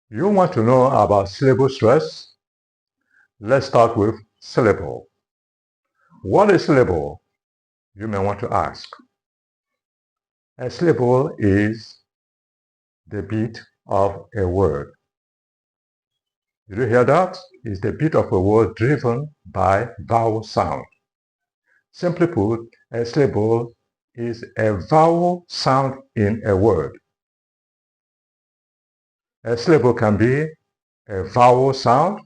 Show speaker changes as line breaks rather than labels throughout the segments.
You want to know about syllable stress? Let's start with syllable. What is syllable? You may want to ask. A syllable is the beat of a word. Did you hear that? It's the beat of a word driven by vowel sound. Simply put, a syllable is a vowel sound in a word. A syllable can be a vowel sound.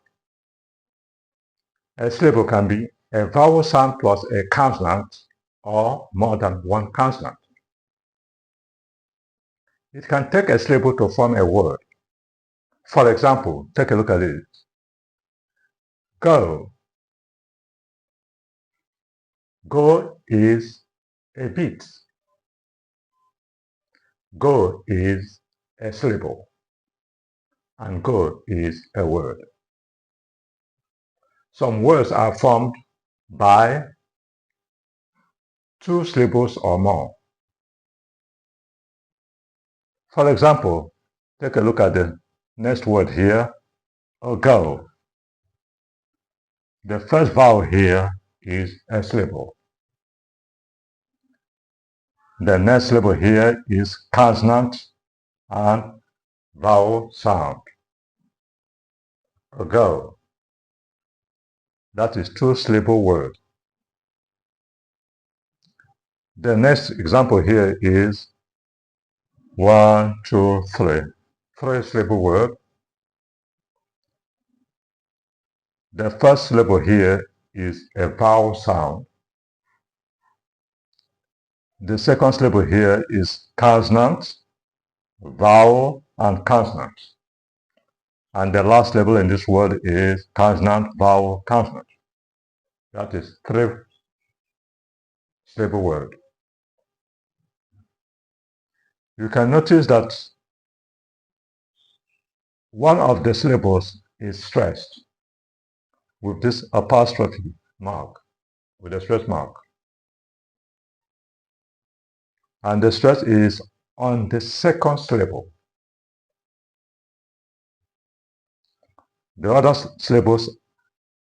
A syllable can be a vowel sound plus a consonant or more than one consonant. It can take a syllable to form a word. For example, take a look at it. Go. Go is a beat. Go is a syllable. And go is a word. Some words are formed by two syllables or more. For example, take a look at the next word here, go. The first vowel here is a syllable. The next syllable here is consonant and vowel sound. Go. That is two-syllable word. The next example here is 1, 2, 3. Three-syllable word. The first syllable here is a vowel sound. The second syllable here is consonant, vowel, and consonant. And the last syllable in this word is consonant, vowel, consonant. That is three-syllable word. You can notice that one of the syllables is stressed with this apostrophe mark, with a stress mark. And the stress is on the second syllable. The other syllables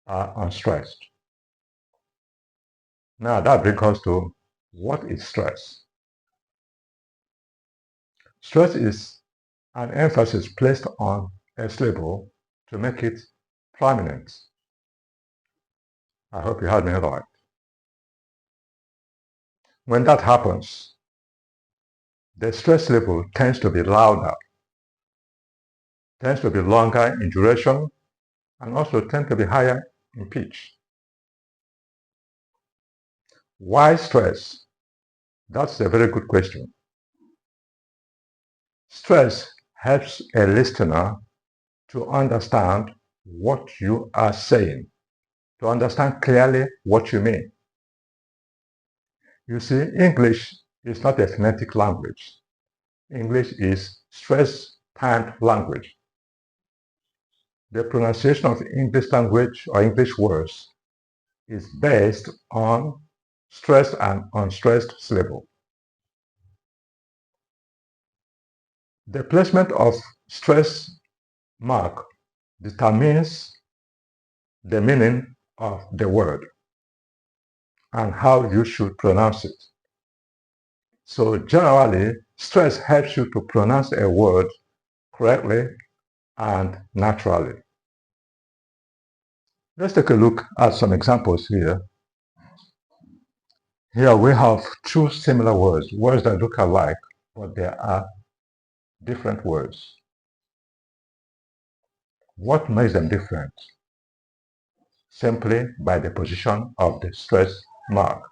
are unstressed. Now that brings us to what is stress? Stress is an emphasis placed on a syllable to make it prominent. I hope you heard me right. When that happens, the stress syllable tends to be louder, tends to be longer in duration, and also tends to be higher in pitch. Why stress? That's a very good question. Stress helps a listener to understand what you are saying, to understand clearly what you mean. You see, English is not a phonetic language. English is stress-timed language. The pronunciation of English language or English words is based on stressed and unstressed syllable. The placement of stress mark determines the meaning of the word and how you should pronounce it. So generally, stress helps you to pronounce a word correctly and naturally. Let's take a look at some examples here. Here we have two similar words, words that look alike, but they are different words. What makes them different? Simply by the position of the stress mark.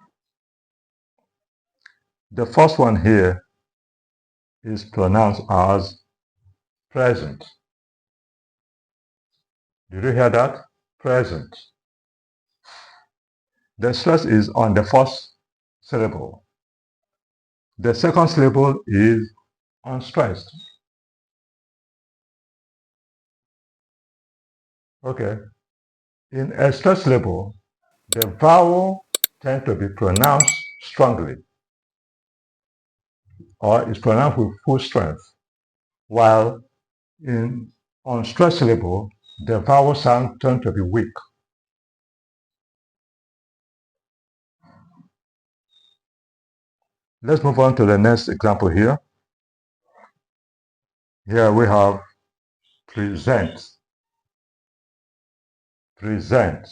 The first one here is pronounced as present. Did you hear that? Present. The stress is on the first syllable. The second syllable is unstressed. Okay. In a stressed syllable, the vowel tends to be pronounced strongly or is pronounced with full strength, while in On stress syllable, the vowel sound tend to be weak. Let's move on to the next example here. Here we have present. Present.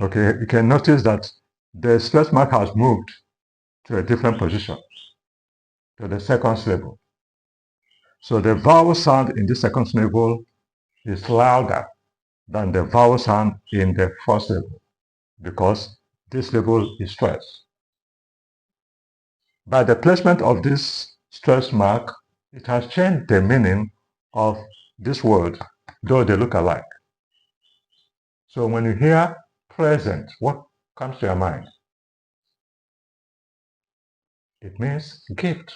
Okay, you can notice that the stress mark has moved to a different position, to the second syllable. So the vowel sound in the second syllable is louder than the vowel sound in the first syllable because this syllable is stressed. By the placement of this stress mark, it has changed the meaning of this word, though they look alike. So when you hear present, what comes to your mind? It means gift.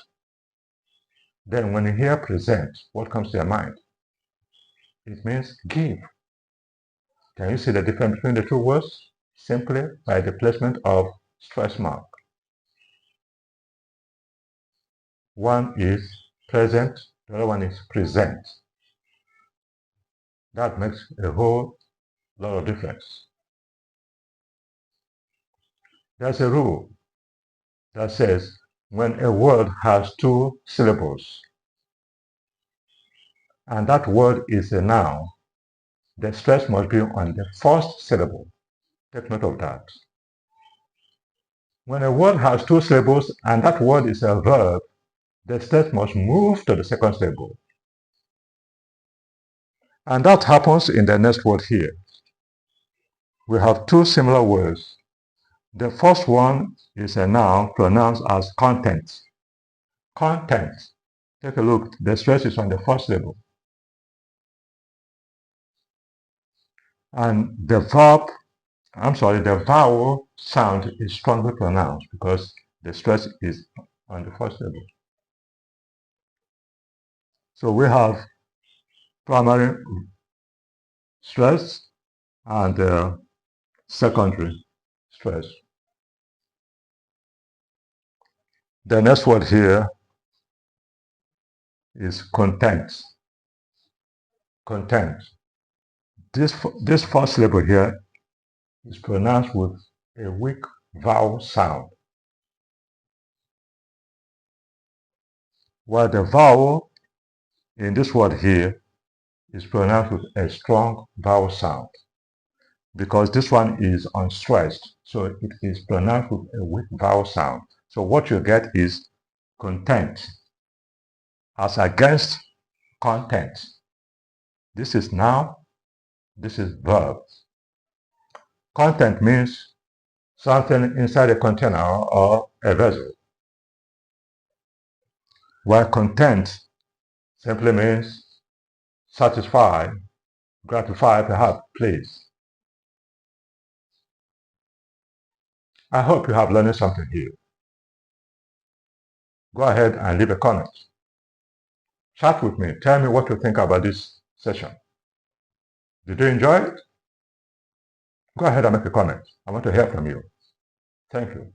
Then when you hear present, what comes to your mind? It means give. Can you see the difference between the two words? Simply by the placement of stress mark. One is present, the other one is present. That makes a whole lot of difference. There's a rule that says when a word has two syllables and that word is a noun, the stress must be on the first syllable. Take note of that. When a word has two syllables and that word is a verb, the stress must move to the second syllable. And that happens in the next word here. We have two similar words. The first one is a noun pronounced as content. Content. Take a look. The stress is on the first syllable. And the vowel sound is strongly pronounced because the stress is on the first syllable. So we have primary stress and secondary stress. The next word here is content. Content. This first syllable here is pronounced with a weak vowel sound, while the vowel in this word here is pronounced with a strong vowel sound. Because this one is unstressed, so it is pronounced with a weak vowel sound. So what you get is content as against content. This is noun, this is verb. Content means something inside a container or a vessel, while content simply means satisfy, gratify, perhaps please. I hope you have learned something here. Go ahead and leave a comment. Chat with me. Tell me what you think about this session. Did you enjoy it? Go ahead and make a comment. I want to hear from you. Thank you.